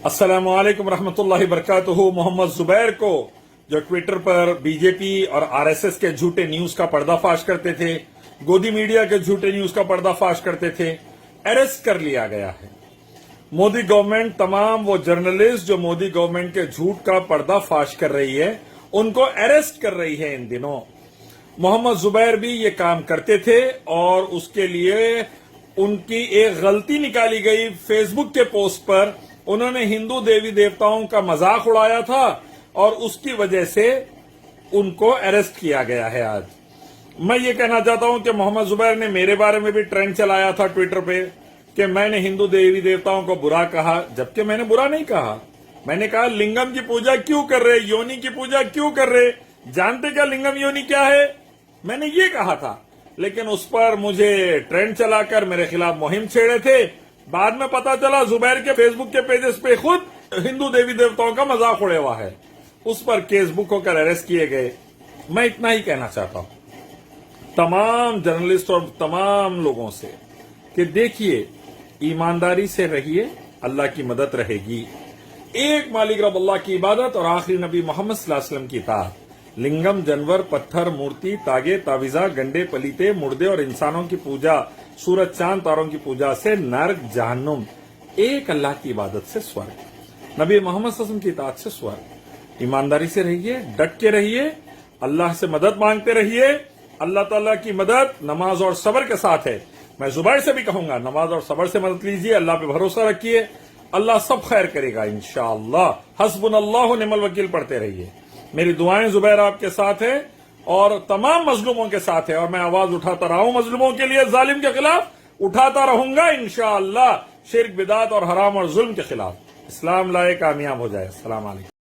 अस्सलाम वालेकुम रहमतुल्लाहि बरकातुहू। मोहम्मद जुबैर को जो ट्विटर पर बीजेपी और आरएसएस के झूठे न्यूज का पर्दाफाश करते थे, गोदी मीडिया के झूठे न्यूज का पर्दाफाश करते थे, अरेस्ट कर लिया गया है। मोदी गवर्नमेंट तमाम वो जर्नलिस्ट जो मोदी गवर्नमेंट के झूठ का पर्दाफाश कर रही है, उनको अरेस्ट कर रही है इन दिनों। मोहम्मद जुबैर भी ये काम करते थे और उसके लिए उनकी एक गलती निकाली गई। फेसबुक के पोस्ट पर उन्होंने हिंदू देवी देवताओं का मजाक उड़ाया था और उसकी वजह से उनको अरेस्ट किया गया है। आज मैं ये कहना चाहता हूं कि मोहम्मद जुबैर ने मेरे बारे में भी ट्रेंड चलाया था ट्विटर पे कि मैंने हिंदू देवी देवताओं को बुरा कहा, जबकि मैंने बुरा नहीं कहा। मैंने कहा लिंगम की पूजा क्यों कर रहे, योनि की पूजा क्यों कर रहे, जानते क्या लिंगम योनि क्या है, मैंने ये कहा था। लेकिन उस पर मुझे ट्रेंड चलाकर मेरे खिलाफ मुहिम छेड़े थे। बाद में पता चला जुबैर के फेसबुक के पेजेस पे खुद हिंदू देवी देवताओं का मजाक उड़े हुआ है, उस पर केस बुक होकर अरेस्ट किए गए। मैं इतना ही कहना चाहता हूं तमाम जर्नलिस्ट और तमाम लोगों से कि देखिए, ईमानदारी से रहिए, अल्लाह की मदद रहेगी। एक मालिक रब अल्लाह की इबादत और आखिरी नबी मोहम्मद सल्लल्लाहु अलैहि वसल्लम की इताअत। लिंगम, जानवर, पत्थर, मूर्ति, तागे, तावीजा, गंडे, पलीते, मुर्दे और इंसानों की पूजा, सूरज, चांद, तारों की पूजा से नर्क, जहन्नुम, एक अल्लाह की इबादत से स्वर्ग, नबी मोहम्मद सल्लल्लाहु अलैहि वसल्लम की इताअत से स्वर्ग। ईमानदारी से रहिए, डट के रहिए, अल्लाह से मदद मांगते रहिए। अल्लाह ताला की मदद नमाज और सब्र के साथ है। मैं जुबैर से भी कहूंगा, नमाज और सब्र से मदद लीजिए, अल्लाह पे भरोसा रखिए, अल्लाह सब खैर करेगा इंशाअल्लाह। हस्बुनल्लाहु निअमल वकील पढ़ते रहिए। मेरी दुआएं जुबैर आपके साथ है और तमाम मजलूमों के साथ है, और मैं आवाज उठाता रहा हूं मजलूमों के लिए, जालिम के खिलाफ उठाता रहूंगा इंशाअल्लाह, शिर्क, बिदात और हराम और जुल्म के खिलाफ। इस्लाम लाए कामयाब हो जाए। अस्सलाम वालेकुम।